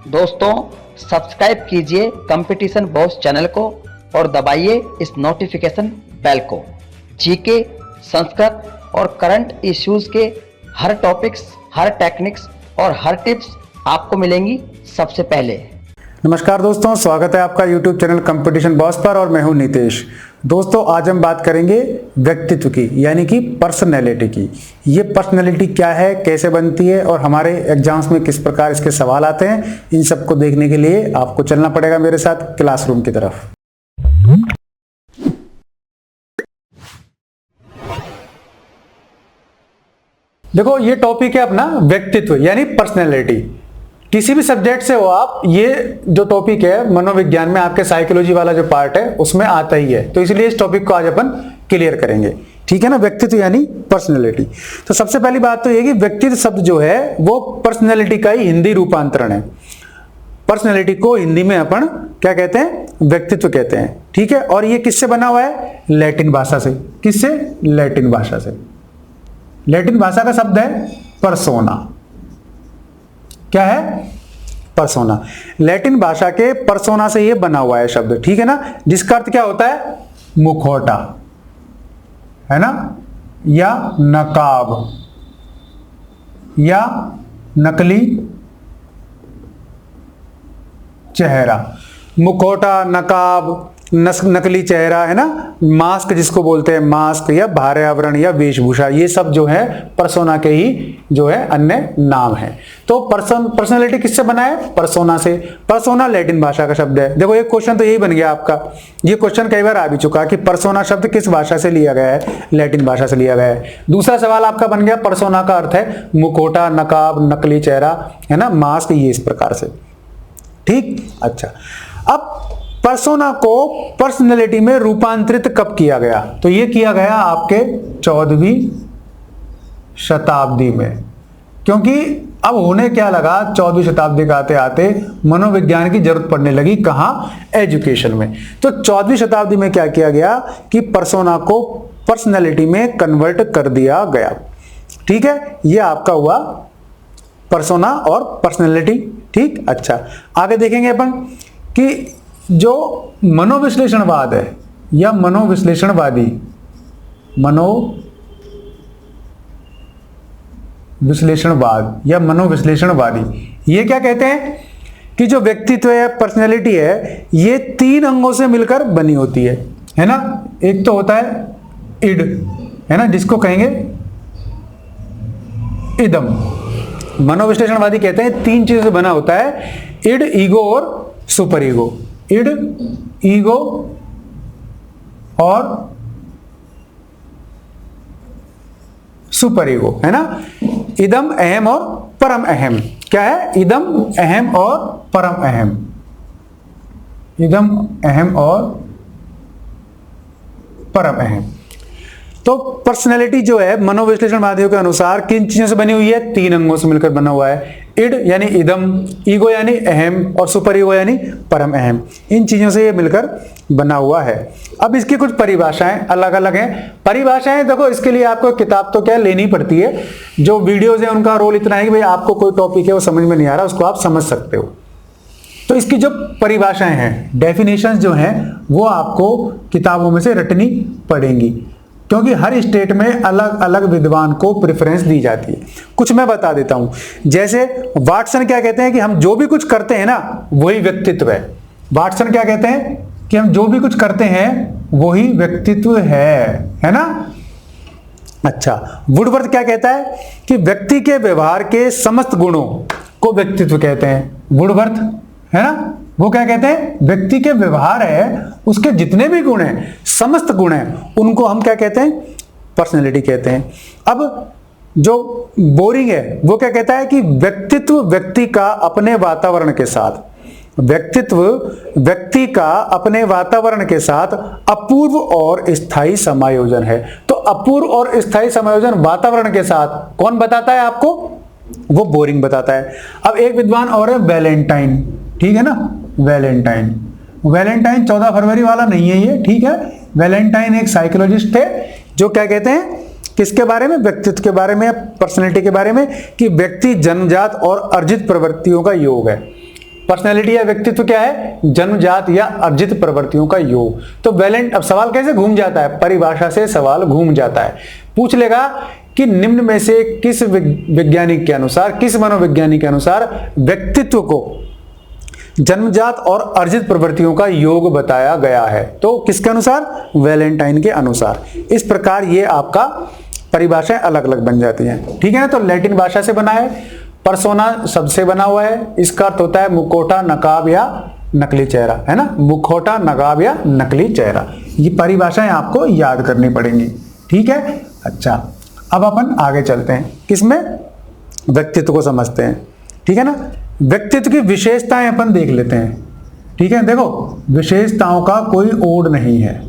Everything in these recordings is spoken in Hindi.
दोस्तों सब्सक्राइब कीजिए कंपटीशन बॉस चैनल को और दबाइए इस नोटिफिकेशन बेल को। जीके, संस्कृत और करंट इश्यूज के हर टॉपिक्स, हर टेक्निक्स और हर टिप्स आपको मिलेंगी सबसे पहले। नमस्कार दोस्तों, स्वागत है आपका YouTube चैनल कंपटीशन बॉस पर और मैं हूं नितेश। दोस्तों आज हम बात करेंगे व्यक्तित्व की, यानी कि पर्सनैलिटी की। ये पर्सनैलिटी क्या है, कैसे बनती है और हमारे एग्जाम्स में किस प्रकार इसके सवाल आते हैं, इन सबको देखने के लिए आपको चलना पड़ेगा मेरे साथ क्लासरूम की तरफ। देखो ये टॉपिक है अपना व्यक्तित्व यानी पर्सनैलिटी। किसी भी सब्जेक्ट से हो आप, ये जो टॉपिक है मनोविज्ञान में आपके साइकोलॉजी वाला जो पार्ट है उसमें आता ही है, तो इसलिए इस टॉपिक को आज अपन क्लियर करेंगे। ठीक है ना, व्यक्तित्व यानी पर्सनैलिटी। तो सबसे पहली बात तो ये कि व्यक्तित्व शब्द जो है वो पर्सनैलिटी का ही हिंदी रूपांतरण है। पर्सनैलिटी को हिंदी में अपन क्या कहते हैं, व्यक्तित्व कहते हैं। ठीक है, और ये किससे बना हुआ है, लैटिन भाषा से। किससे, लैटिन भाषा से। लैटिन भाषा का शब्द है पर्सोना। क्या है, पर्सोना। लैटिन भाषा के पर्सोना से ये बना हुआ है शब्द। ठीक है ना, जिसका अर्थ क्या होता है, मुखौटा, है ना, या नकाब या नकली चेहरा। मुखौटा, नकाब, नकली चेहरा, है ना, मास्क जिसको बोलते हैं, मास्क या बाहरी आवरण या वेशभूषा, ये सब जो है पर्सोना के ही जो है अन्य नाम है। तो पर्सनालिटी किससे बना है, पर्सोना से। पर्सोना लैटिन भाषा का शब्द है। देखो एक क्वेश्चन तो यही बन गया आपका। ये क्वेश्चन कई बार आ भी चुका कि पर्सोना शब्द किस भाषा से लिया गया है, लैटिन भाषा से लिया गया है। दूसरा सवाल आपका बन गया, पर्सोना का अर्थ है मुखौटा, नकाब, नकली चेहरा, है ना, मास्क, ये इस प्रकार से। ठीक, अच्छा। अब पर्सोना को पर्सनैलिटी में रूपांतरित कब किया गया, तो ये किया गया आपके 14वीं शताब्दी में। क्योंकि अब होने क्या लगा, 14वीं शताब्दी का आते आते मनोविज्ञान की जरूरत पड़ने लगी। कहां, एजुकेशन में। तो 14वीं शताब्दी में क्या किया गया कि पर्सोना को पर्सनैलिटी में कन्वर्ट कर दिया गया। ठीक है, ये आपका हुआ पर्सोना और पर्सनैलिटी। ठीक, अच्छा। आगे देखेंगे अपन कि जो मनोविश्लेषणवाद है या मनोविश्लेषणवादी, मनोविश्लेषणवाद या मनोविश्लेषणवादी, ये क्या कहते हैं कि जो व्यक्तित्व है, पर्सनैलिटी है, ये 3 अंगों से मिलकर बनी होती है ना। एक तो होता है इड, है ना, जिसको कहेंगे इदम। मनोविश्लेषणवादी कहते हैं 3 चीजों से बना होता है, इड, ईगो और सुपर ईगो। इड, ईगो और सुपर ईगो, है ना। इदम, अहम और परम अहम। क्या है, इदम, अहम और परम अहम। इदम, अहम और परम अहम। तो पर्सनैलिटी जो है मनोविश्लेषणवादियों के अनुसार किन चीजों से बनी हुई है, 3 अंगों से मिलकर बना हुआ है। इड यानी इदम, ईगो यानी अहम और सुपर ईगो यानी परम अहम। इन चीजों से ये मिलकर बना हुआ है। अब इसकी कुछ परिभाषाएं अलग अलग हैं। परिभाषाएं देखो, इसके लिए आपको किताब तो क्या लेनी पड़ती है। जो वीडियोज है उनका रोल इतना है कि भाई आपको कोई टॉपिक है वो समझ में नहीं आ रहा, उसको आप समझ सकते हो। तो इसकी जो परिभाषाएं हैं, डेफिनेशंस जो हैं, वो आपको किताबों में से रटनी पड़ेंगी, क्योंकि हर स्टेट में अलग अलग विद्वान को प्रेफरेंस दी जाती है। कुछ मैं बता देता हूं। जैसे वाटसन क्या कहते हैं कि हम जो भी कुछ करते हैं ना वही व्यक्तित्व है। वाटसन क्या कहते हैं कि हम जो भी कुछ करते हैं वही व्यक्तित्व है ना। अच्छा, वुडवर्थ क्या कहता है कि व्यक्ति के व्यवहार के समस्त गुणों को व्यक्तित्व कहते हैं। वुडवर्थ, है ना, वो क्या कहते हैं, व्यक्ति के व्यवहार है, उसके जितने भी गुण हैं, समस्त गुण हैं, उनको हम क्या कहते हैं, पर्सनैलिटी कहते हैं। अब जो बोरिंग है वो क्या कहता है कि व्यक्तित्व व्यक्ति का अपने वातावरण के साथ, व्यक्तित्व व्यक्ति का अपने वातावरण के साथ अपूर्व और स्थायी समायोजन है। तो अपूर्व और स्थायी समायोजन वातावरण के साथ कौन बताता है आपको, वो बोरिंग बताता है। अब एक विद्वान और है वैलेंटाइन। ठीक है ना, वैलेंटाइन। वैलेंटाइन 14 फरवरी वाला नहीं है ये, ठीक है। वैलेंटाइन एक साइकोलॉजिस्ट थे जो क्या कहते हैं, किसके बारे में, व्यक्तित्व के बारे में, पर्सनैलिटी के बारे में, कि व्यक्ति जन्मजात और अर्जित प्रवृत्तियों का योग है। पर्सनैलिटी या व्यक्तित्व क्या है? जन्मजात या अर्जित प्रवृत्तियों का योग। तो वैलेंट, अब सवाल कैसे घूम जाता है, परिभाषा से सवाल घूम जाता है। पूछ लेगा कि निम्न में से किस वैज्ञानिक के अनुसार, किस मनोवैज्ञानिक के अनुसार व्यक्तित्व को जन्मजात और अर्जित प्रवृत्तियों का योग बताया गया है? तो किसके अनुसार? वैलेंटाइन के अनुसार। इस प्रकार ये आपका परिभाषाएं अलग अलग बन जाती हैं, ठीक है ना। तो लैटिन भाषा से बना है, पर्सोना शब्द से बना हुआ है, इसका अर्थ होता है मुखौटा, नकाब या नकली चेहरा, है ना। मुखौटा, नकाब या नकली चेहरा, ये परिभाषाएं आपको याद करनी पड़ेंगी, ठीक है। अच्छा, अब अपन आगे चलते हैं, किसमें? व्यक्तित्व को समझते हैं, ठीक है ना। व्यक्तित्व की विशेषताएं अपन देख लेते हैं, ठीक है। देखो, विशेषताओं का कोई ओड नहीं है,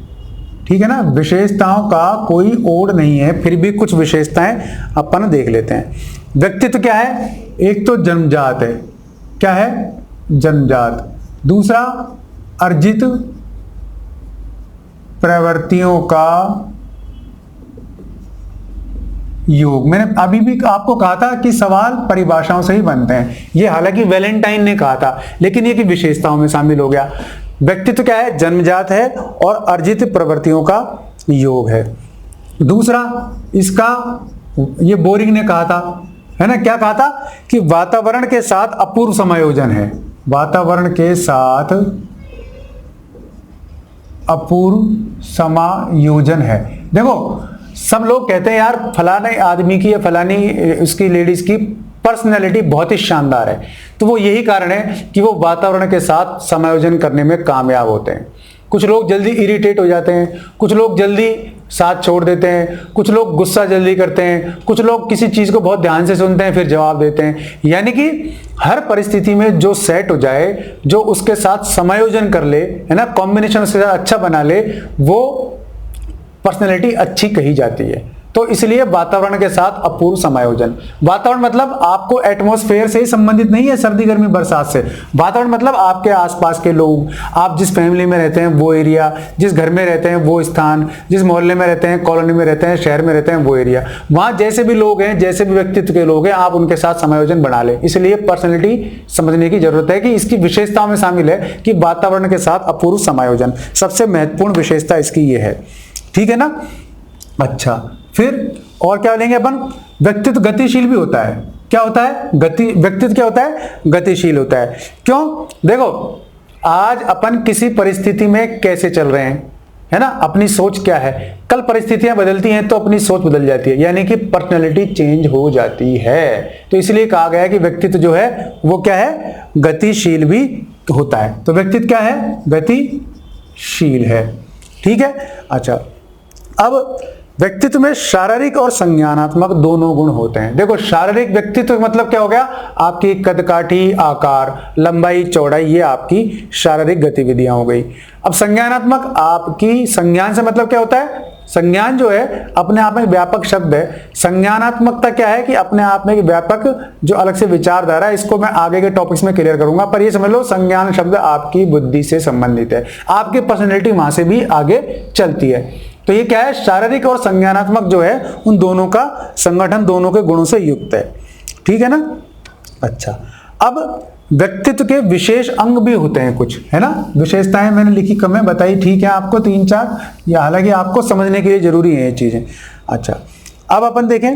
ठीक है ना। विशेषताओं का कोई ओड नहीं है, फिर भी कुछ विशेषताएं अपन देख लेते हैं। व्यक्तित्व क्या है? एक तो जन्मजात है, क्या है? जन्मजात। दूसरा, अर्जित प्रवृत्तियों का योग। मैंने अभी भी आपको कहा था कि सवाल परिभाषाओं से ही बनते हैं, ये हालांकि वैलेंटाइन ने कहा था, लेकिन ये कि विशेषताओं में शामिल हो गया। व्यक्तित्व क्या है? जन्मजात है और अर्जित प्रवृत्तियों का योग है। दूसरा, इसका, ये बोरिंग ने कहा था, है ना, क्या कहा था? कि वातावरण के साथ अपूर्व समायोजन है, वातावरण के साथ अपूर्व समायोजन है। देखो, सब लोग कहते हैं यार फलाने आदमी की या फलानी उसकी लेडीज की पर्सनैलिटी बहुत ही शानदार है, तो वो यही कारण है कि वो वातावरण के साथ समायोजन करने में कामयाब होते हैं। कुछ लोग जल्दी इरिटेट हो जाते हैं, कुछ लोग जल्दी साथ छोड़ देते हैं, कुछ लोग गुस्सा जल्दी करते हैं, कुछ लोग किसी चीज को बहुत ध्यान से सुनते हैं फिर जवाब देते हैं। यानी कि हर परिस्थिति में जो सेट हो जाए, जो उसके साथ समायोजन कर ले, है ना, कॉम्बिनेशन उसके साथ अच्छा बना ले, वो पर्सनैलिटी अच्छी कही जाती है। तो इसलिए वातावरण के साथ अपूर्व समायोजन। वातावरण मतलब आपको एटमॉस्फेयर से ही संबंधित नहीं है, सर्दी गर्मी बरसात से। वातावरण मतलब आपके आसपास के लोग, आप जिस फैमिली में रहते हैं वो एरिया, जिस घर में रहते हैं वो स्थान, जिस मोहल्ले में रहते हैं, कॉलोनी में रहते हैं, शहर में रहते हैं वो एरिया, वहां जैसे भी लोग हैं, जैसे भी व्यक्तित्व के लोग हैं, आप उनके साथ समायोजन बना लें। इसलिए पर्सनैलिटी समझने की जरूरत है कि इसकी विशेषताओं में शामिल है कि वातावरण के साथ अपूर्व समायोजन, सबसे महत्वपूर्ण विशेषता इसकी ये है, ठीक है ना। अच्छा, फिर और क्या लेंगे अपन? व्यक्तित्व गतिशील भी होता है। क्या होता है? व्यक्तित्व क्या होता है? गतिशील होता है। क्यों? देखो, आज अपन किसी परिस्थिति में कैसे चल रहे हैं, है ना, अपनी सोच क्या है, कल परिस्थितियां बदलती हैं तो अपनी सोच बदल जाती है, यानी कि पर्सनैलिटी चेंज हो जाती है। तो इसलिए कहा गया है कि व्यक्तित्व जो है वो क्या है? गतिशील भी होता है। तो व्यक्तित्व क्या है? गतिशील है, ठीक है। अच्छा, अब व्यक्तित्व में शारीरिक और संज्ञानात्मक दोनों गुण होते हैं। देखो, शारीरिक व्यक्तित्व मतलब क्या हो गया? आपकी कदकाठी, आकार, लंबाई, चौड़ाई, ये आपकी शारीरिक गतिविधियां हो गई। अब संज्ञानात्मक, आपकी संज्ञान से मतलब क्या होता है? संज्ञान जो है अपने आप में व्यापक शब्द है। संज्ञानात्मकता क्या है? कि अपने आप में व्यापक जो अलग से विचारधारा है, इसको मैं आगे के टॉपिक्स में क्लियर करूंगा, पर ये समझ लो संज्ञान शब्द आपकी बुद्धि से संबंधित है, आपकी पर्सनैलिटी वहां से भी आगे चलती है। तो ये क्या है? शारीरिक और संज्ञानात्मक जो है उन दोनों का संगठन दोनों के गुणों से युक्त है, ठीक है ना। अच्छा, अब व्यक्तित्व के विशेष अंग भी होते हैं कुछ, है ना। विशेषताएं मैंने लिखी कम है, बताई ठीक है आपको 3-4, या हालांकि आपको समझने के लिए जरूरी है ये चीजें। अच्छा, अब अपन देखें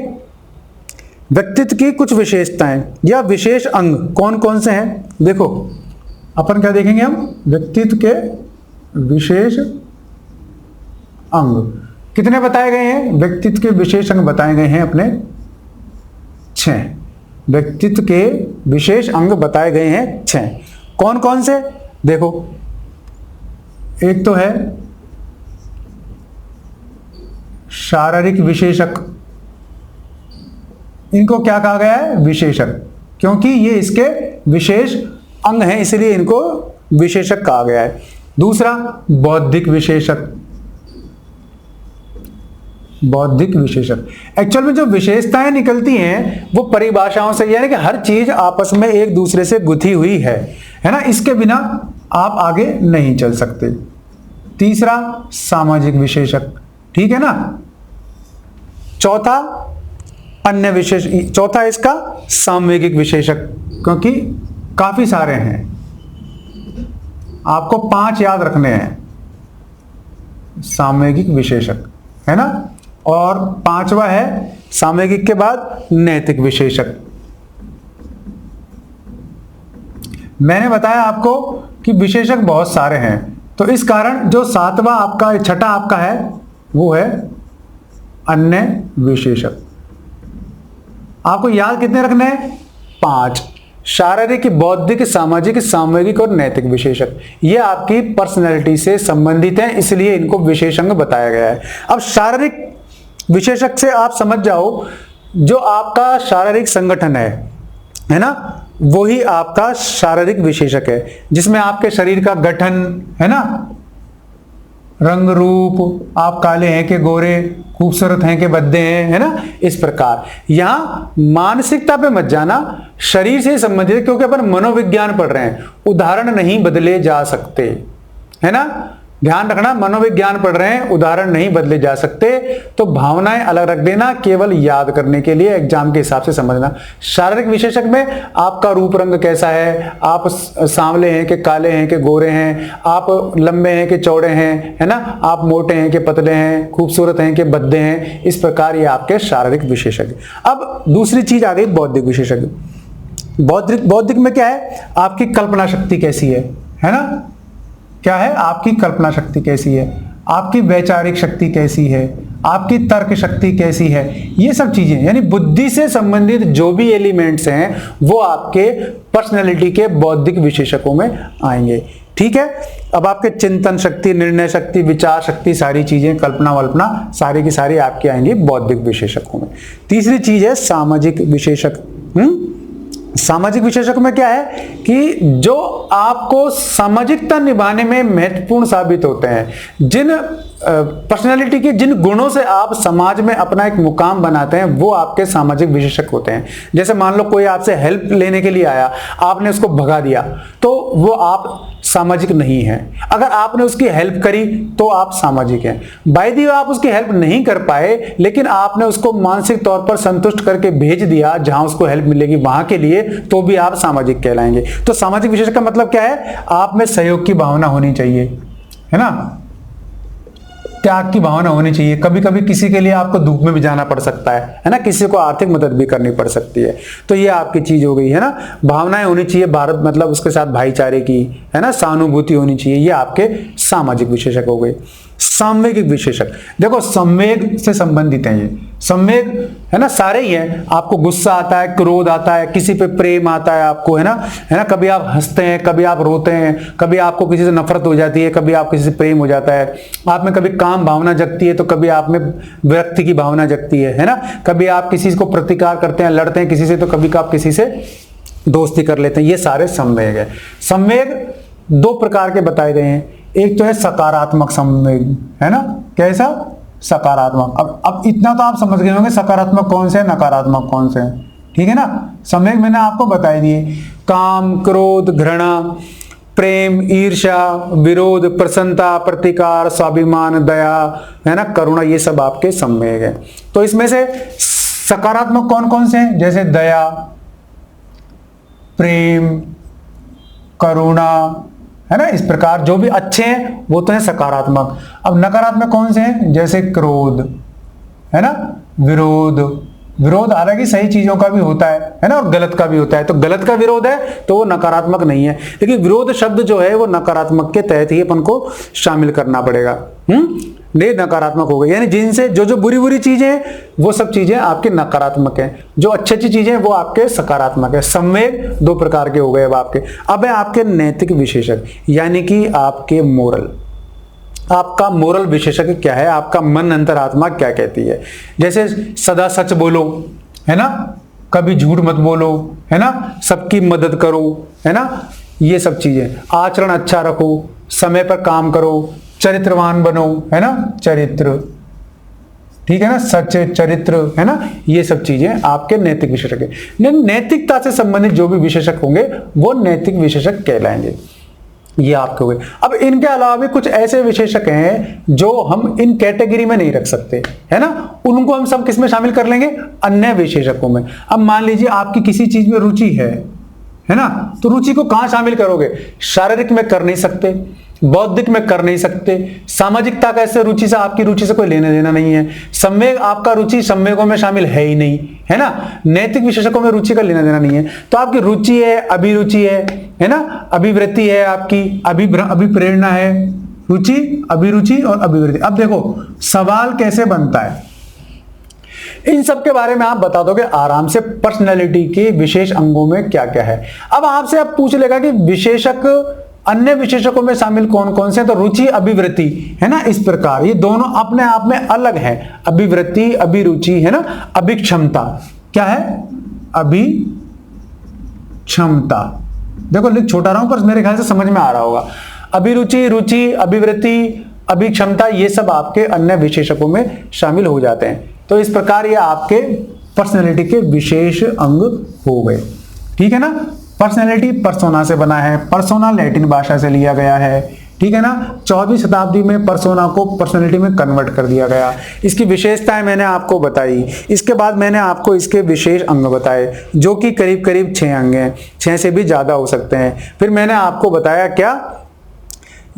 व्यक्तित्व की कुछ विशेषताएं या विशेष अंग कौन कौन से हैं। देखो, अपन क्या देखेंगे हम? व्यक्तित्व के विशेष अंग कितने बताए गए हैं? व्यक्तित्व के विशेष अंग बताए गए हैं अपने 6। व्यक्तित्व के विशेष अंग बताए गए हैं 6। कौन कौन से? देखो, एक तो है शारीरिक विशेषक, इनको क्या कहा गया है? विशेषक, क्योंकि ये इसके विशेष अंग हैं इसलिए इनको विशेषक कहा गया है। दूसरा, बौद्धिक विशेषक, बौद्धिक विशेषक। एक्चुअल में जो विशेषताएं निकलती हैं वो परिभाषाओं से, यानी कि हर चीज आपस में एक दूसरे से गुथी हुई है ना, इसके बिना आप आगे नहीं चल सकते। तीसरा, सामाजिक विशेषक, ठीक है ना। चौथा, अन्य विशेष, चौथा इसका सामवेगिक विशेषक, क्योंकि काफी सारे हैं, आपको 5 याद रखने हैं। सामयिक विशेषक है ना, और 5वां है सामयिक के बाद नैतिक विशेषक। मैंने बताया आपको कि विशेषक बहुत सारे हैं, तो इस कारण जो 7वां आपका, 6ठा आपका है वो है अन्य विशेषक। आपको याद कितने रखने हैं? 5। शारीरिक, बौद्धिक, सामाजिक, सामूहिक और नैतिक विशेषक। ये आपकी पर्सनैलिटी से संबंधित हैं, इसलिए इनको विशेषण बताया गया है। अब शारीरिक विशेषक से आप समझ जाओ, जो आपका शारीरिक संगठन है ना, वही आपका शारीरिक विशेषक है, जिसमें आपके शरीर का गठन है ना, रंग रूप, आप काले हैं कि गोरे, खूबसूरत हैं कि भद्दे हैं, है ना, इस प्रकार। यहां मानसिकता पे मत जाना, शरीर से संबंधित है, क्योंकि अपन मनोविज्ञान पढ़ रहे हैं, उदाहरण नहीं बदले जा सकते, है ना, ध्यान रखना, मनोविज्ञान पढ़ रहे हैं, उदाहरण नहीं बदले जा सकते, तो भावनाएं अलग रख देना, केवल याद करने के लिए, एग्जाम के हिसाब से समझना। शारीरिक विशेषक में आपका रूप रंग कैसा है, आप सांवले हैं कि काले हैं कि गोरे हैं, आप लंबे हैं कि चौड़े हैं, है ना, आप मोटे हैं कि पतले हैं, खूबसूरत हैं कि भद्दे हैं, इस प्रकार ये आपके शारीरिक विशेषक। अब दूसरी चीज आ गई बौद्धिक विशेषक। बौद्धिक में क्या है? आपकी कल्पना शक्ति कैसी है ना, क्या है? आपकी कल्पना शक्ति कैसी है, आपकी वैचारिक शक्ति कैसी है, आपकी तर्क शक्ति कैसी है, ये सब चीजें, यानी बुद्धि से संबंधित जो भी एलिमेंट्स हैं वो आपके पर्सनैलिटी के बौद्धिक विशेषकों में आएंगे। ठीक है, अब आपके चिंतन शक्ति, निर्णय शक्ति, विचार शक्ति, सारी चीजें, कल्पना वल्पना, सारी की सारी आपकी आएंगी बौद्धिक विशेषकों में। तीसरी चीज है सामाजिक विशेषक। सामाजिक विशेषक में क्या है कि जो आपको सामाजिकता निभाने में महत्वपूर्ण साबित होते हैं, जिन पर्सनालिटी के जिन गुणों से आप समाज में अपना एक मुकाम बनाते हैं, वो आपके सामाजिक विशेषक होते हैं। जैसे मान लो कोई आपसे हेल्प लेने के लिए आया, आपने उसको भगा दिया, तो वो आप सामाजिक नहीं है। अगर आपने उसकी हेल्प करी तो आप सामाजिक हैं। बाय द वे आप उसकी हेल्प नहीं कर पाए, लेकिन आपने उसको मानसिक तौर पर संतुष्ट करके भेज दिया जहां उसको हेल्प मिलेगी वहां के लिए, तो भी आप सामाजिक कहलाएंगे। तो सामाजिक विशेषक का मतलब क्या है? आप में सहयोग की भावना होनी चाहिए, है ना, त्याग की भावना होनी चाहिए। कभी कभी किसी के लिए आपको धूप में भी जाना पड़ सकता है ना, किसी को आर्थिक मदद भी करनी पड़ सकती है, तो ये आपकी चीज हो गई, है ना। भावनाएं होनी चाहिए, भारत मतलब उसके साथ भाईचारे की, है ना, सहानुभूति होनी चाहिए, ये आपके सामाजिक विशेषक हो गए। संवेग विशेषक, देखो संवेग से संबंधित है ये। संवेग है ना, सारे ही हैं। आपको गुस्सा आता है, क्रोध आता है, किसी पे प्रेम आता है आपको, है ना, कभी आप हंसते हैं, कभी आप रोते हैं, कभी आपको किसी से नफरत हो जाती है, कभी आप किसी से प्रेम हो जाता है, आप में कभी काम भावना जगती है, तो कभी आप में विरक्ति की भावना जगती है ना, कभी आप किसी को प्रतिकार करते हैं, लड़ते हैं किसी से, तो कभी आप किसी से दोस्ती कर लेते हैं। ये सारे संवेग है। संवेग 2 प्रकार के बताए गए हैं। एक तो है सकारात्मक संवेग, है ना, कैसा? सकारात्मक। अब इतना तो आप समझ गए होंगे सकारात्मक कौन से है, नकारात्मक कौन से है, ठीक है ना। संवेग मैंने आपको बता दिए, काम, क्रोध, घृणा, प्रेम, ईर्ष्या, विरोध, प्रसन्नता, प्रतिकार, स्वाभिमान, दया, है ना, करुणा, ये सब आपके संवेग है। तो इसमें से सकारात्मक कौन कौन से हैं? जैसे दया, प्रेम, करुणा, है ना, इस प्रकार जो भी अच्छे हैं वो तो है सकारात्मक। अब नकारात्मक कौन से हैं? जैसे क्रोध, है ना, विरोध। विरोध हालांकि सही चीजों का भी होता है ना, और गलत का भी होता है। तो गलत का विरोध है तो वो नकारात्मक नहीं है, लेकिन विरोध शब्द जो है वो नकारात्मक के तहत ही अपन को शामिल करना पड़ेगा। ये नकारात्मक हो गई, यानी जिनसे जो बुरी चीजें हैं वो सब चीजें आपके नकारात्मक हैं, जो अच्छी चीजें हैं वो आपके सकारात्मक है। संवेग 2 प्रकार के हो गए अब आपके। अब है आपके नैतिक विशेषक, यानी कि आपके मोरल। आपका मोरल विशेषक क्या है? आपका मन अंतरात्मा क्या कहती है? जैसे सदा सच बोलो, है ना, कभी झूठ मत बोलो, है ना, सबकी मदद करो, है ना, ये सब चीजें। आचरण अच्छा रखो, समय पर काम करो, चरित्रवान बनो, है ना, चरित्र, ठीक है ना, सच, चरित्र, है ना, ये सब चीजें आपके नैतिक विशेषक है। नैतिकता से संबंधित जो भी विशेषक होंगे वो नैतिक विशेषक कहलाएंगे। ये आपके हुए। अब इनके अलावा भी कुछ ऐसे विशेषक हैं जो हम इन कैटेगरी में नहीं रख सकते, है ना, उनको हम सब किस में शामिल कर लेंगे? अन्य विशेषकों में। अब मान लीजिए आपकी किसी चीज में रुचि है ना। तो रुचि को कहां शामिल करोगे? शारीरिक में कर नहीं सकते, बौद्धिक में कर नहीं सकते, सामाजिकता का ऐसे रुचि से आपकी रुचि से कोई लेना देना नहीं है, संवेग आपका रुचि संवेगों में शामिल है ही नहीं, है ना। नैतिक विशेषकों में रुचि का लेना देना नहीं है। तो आपकी रुचि है, अभिरुचि है ना, अभिवृत्ति है, आपकी अभिप्रेरणा है, रुचि, अभिरुचि और अभिवृत्ति। अब देखो सवाल कैसे बनता है, इन सब के बारे में आप बता दोगे आराम से, पर्सनैलिटी के विशेष अंगों में क्या क्या है। अब आपसे अब पूछ लेगा कि विशेषक अन्य विशेषकों में शामिल कौन कौन से, तो रुचि, अभिवृत्ति, है ना। इस प्रकार ये दोनों अपने आप में अलग है, अभिवृत्ति, अभिरुचि, है ना। अभिक्षमता क्या है? अभिक्षमता। देखो लिख छोटा रहा हूं पर मेरे ख्याल से समझ में आ रहा होगा। अभिरुचि, रुचि, अभिवृत्ति, अभिक्षमता, ये सब आपके अन्य विशेषकों में शामिल हो जाते हैं। तो इस प्रकार ये आपके पर्सनैलिटी के विशेष अंग हो गए, ठीक है ना। पर्सनैलिटी पर्सोना से बना है, पर्सोना लैटिन भाषा से लिया गया है, ठीक है ना। 14वीं शताब्दी में पर्सोना को पर्सनैलिटी में कन्वर्ट कर दिया गया। इसकी विशेषताएं मैंने आपको बताई, इसके बाद मैंने आपको इसके विशेष अंग बताए जो कि करीब करीब 6 अंग हैं, 6 से भी ज्यादा हो सकते हैं। फिर मैंने आपको बताया क्या,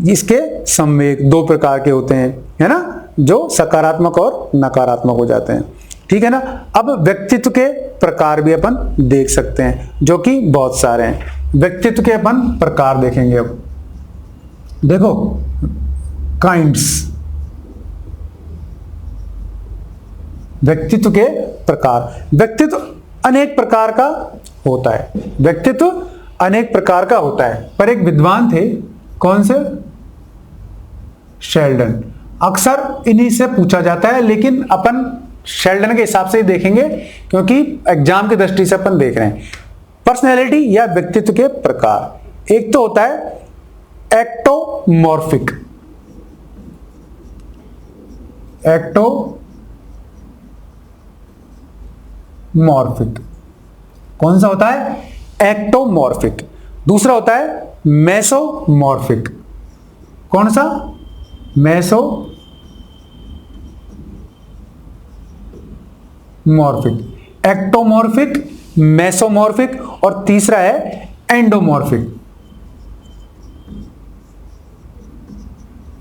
इसके संवेग 2 प्रकार के होते हैं, है ना, जो सकारात्मक और नकारात्मक हो जाते हैं, ठीक है ना। अब व्यक्तित्व के प्रकार भी अपन देख सकते हैं जो कि बहुत सारे हैं। व्यक्तित्व के अपन प्रकार देखेंगे। अब देखो काइंड्स, व्यक्तित्व के प्रकार। व्यक्तित्व अनेक प्रकार का होता है, व्यक्तित्व अनेक प्रकार का होता है। पर एक विद्वान थे, कौन से? शेल्डन। अक्सर इन्हीं से पूछा जाता है, लेकिन अपन शेल्डन के हिसाब से ही देखेंगे क्योंकि एग्जाम की दृष्टि से अपन देख रहे हैं। पर्सनैलिटी या व्यक्तित्व के प्रकार, एक तो होता है एक्टोमॉर्फिक। एक्टोमॉर्फिक कौन सा होता है? एक्टोमॉर्फिक। दूसरा होता है मेसोमॉर्फिक। कौन सा? मेसोमॉर्फिक। एक्टोमॉर्फिक, मेसोमॉर्फिक और तीसरा है एंडोमॉर्फिक।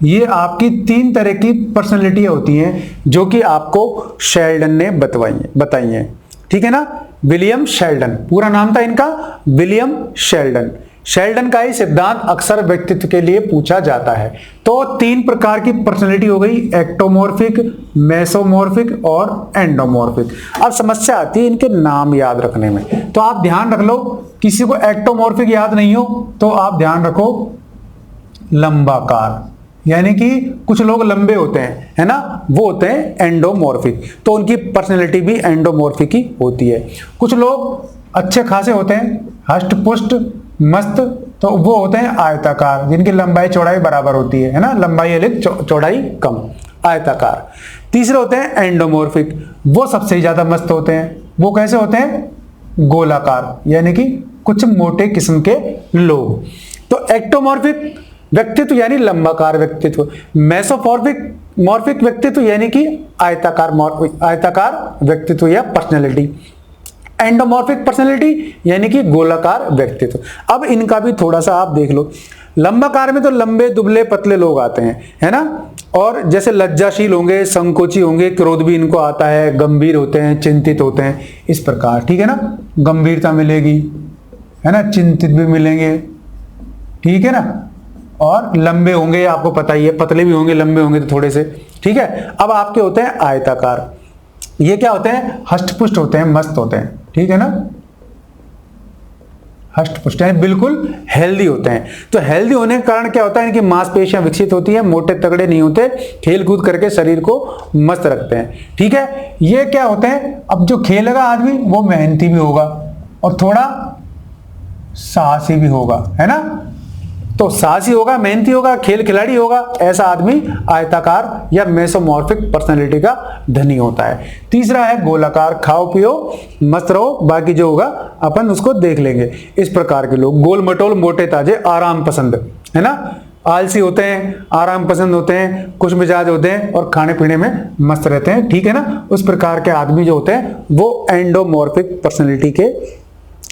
ये आपकी 3 तरह की पर्सनैलिटी होती हैं जो कि आपको शेल्डन ने बताई हैं, ठीक है ना। विलियम शेल्डन, पूरा नाम था इनका विलियम शेल्डन। शेल्डन का ही सिद्धांत अक्सर व्यक्तित्व के लिए पूछा जाता है। तो 3 प्रकार की पर्सनैलिटी हो गई, एक्टोमॉर्फिक, मेसोमॉर्फिक और एंडोमॉर्फिक। अब समस्या आती है इनके नाम याद रखने में, तो आप ध्यान रख लो। किसी को एक्टोमॉर्फिक याद नहीं हो तो आप ध्यान रखो लंबाकार, यानी कि कुछ लोग लंबे होते हैं, है ना, वो होते हैं एंडोमॉर्फिक, तो उनकी पर्सनैलिटी भी एंडोमॉर्फिक ही होती है। कुछ लोग अच्छे खासे होते हैं, हष्ट पुष्ट मस्त, तो वो होते हैं आयताकार, जिनकी लंबाई चौड़ाई बराबर होती है ना, लंबाई अधिक चौड़ाई कम, आयताकार। तीसरे होते हैं एंडोमॉर्फिक, वो सबसे ज्यादा मस्त होते हैं। वो कैसे होते हैं? गोलाकार, यानी कि कुछ मोटे किस्म के लोग। तो एक्टोमॉर्फिक व्यक्तित्व यानी लंबाकार व्यक्तित्व, मेसोमॉर्फिक व्यक्तित्व यानी कि आयताकार व्यक्तित्व या पर्सनैलिटी, एंडोमॉर्फिक पर्सनैलिटी यानी कि गोलाकार व्यक्तित्व। अब इनका भी थोड़ा सा आप देख लो। लंबाकार में तो लंबे दुबले पतले लोग आते हैं, है ना, और जैसे लज्जाशील होंगे, संकोची होंगे, क्रोध भी इनको आता है, गंभीर होते हैं, चिंतित होते हैं, इस प्रकार, ठीक है ना। गंभीरता मिलेगी, है ना, चिंतित भी मिलेंगे, ठीक है ना, और लंबे होंगे, आपको पता ही है, पतले भी होंगे, लंबे होंगे तो थोड़े से, ठीक है। अब आपके होते हैं आयताकार, ये क्या होते हैं? हष्टपुष्ट होते हैं, मस्त होते हैं, ठीक है ना, हष्टपुष्ट यानी बिल्कुल हेल्दी होते हैं। तो हेल्दी होने के कारण क्या होता है? इनकी मांसपेशियां विकसित होती है, मोटे तगड़े नहीं होते, खेल कूद करके शरीर को मस्त रखते हैं, ठीक है। ये क्या होते हैं? अब जो खेलेगा आदमी वो मेहनती भी होगा और थोड़ा साहसी भी होगा, है ना। तो साहसी होगा, मेहनती होगा, खेल खिलाड़ी होगा, ऐसा आदमी आयताकार या मेसोमॉर्फिक पर्सनैलिटी का धनी होता है। तीसरा है गोलाकार, खाओ पियो मस्त रहो, बाकी जो होगा अपन उसको देख लेंगे। इस प्रकार के लोग गोल मटोल, मोटे ताजे, आराम पसंद, है ना, आलसी होते हैं, आराम पसंद होते हैं, खुश मिजाज होते हैं और खाने पीने में मस्त रहते हैं, ठीक है ना। उस प्रकार के आदमी जो होते हैं वो एंडोमॉर्फिक पर्सनैलिटी के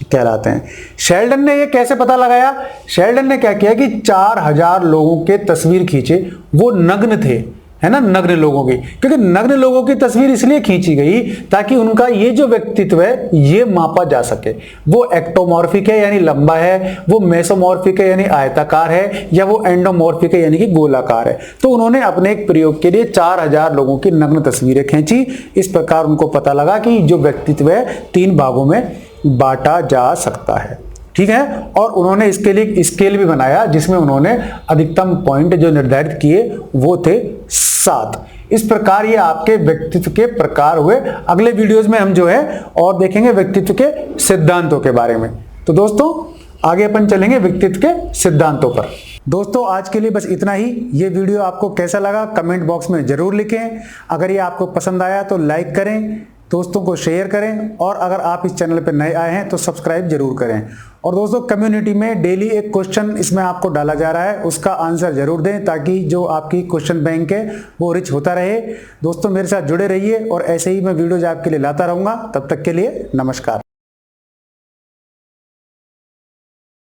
कहलाते हैं। शेल्डन ने ये कैसे पता लगाया? शेल्डन ने क्या किया कि 4000 लोगों के तस्वीर खींचे, वो नग्न थे, है ना, नग्न लोगों की। क्योंकि नग्न लोगों की तस्वीर इसलिए खींची गई ताकि उनका ये जो व्यक्तित्व है ये मापा जा सके। वो एक्टोमॉर्फिक है यानी लंबा है, वो मेसोमॉर्फिक है यानी आयताकार है, या वो एंडोमॉर्फिक है यानी कि गोलाकार है। तो उन्होंने अपने एक प्रयोग के लिए 4000 लोगों की नग्न तस्वीरें खींची। इस प्रकार उनको पता लगा कि जो व्यक्तित्व है 3 भागों में बांटा जा सकता है, ठीक है। और उन्होंने इसके लिए स्केल भी बनाया जिसमें उन्होंने अधिकतम पॉइंट जो निर्धारित किए वो थे 7। इस प्रकार ये आपके व्यक्तित्व के प्रकार हुए। अगले वीडियोस में हम जो है और देखेंगे व्यक्तित्व के सिद्धांतों के बारे में। तो दोस्तों आगे अपन चलेंगे व्यक्तित्व के सिद्धांतों पर। दोस्तों आज के लिए बस इतना ही। ये वीडियो आपको कैसा लगा कमेंट बॉक्स में जरूर लिखें। अगर ये आपको पसंद आया तो लाइक करें, दोस्तों को शेयर करें, और अगर आप इस चैनल पर नए आए हैं तो सब्सक्राइब जरूर करें। और दोस्तों कम्युनिटी में डेली एक क्वेश्चन इसमें आपको डाला जा रहा है, उसका आंसर जरूर दें ताकि जो आपकी क्वेश्चन बैंक है वो रिच होता रहे। दोस्तों मेरे साथ जुड़े रहिए और ऐसे ही मैं वीडियोज आपके लिए लाता रहूँगा। तब तक के लिए नमस्कार।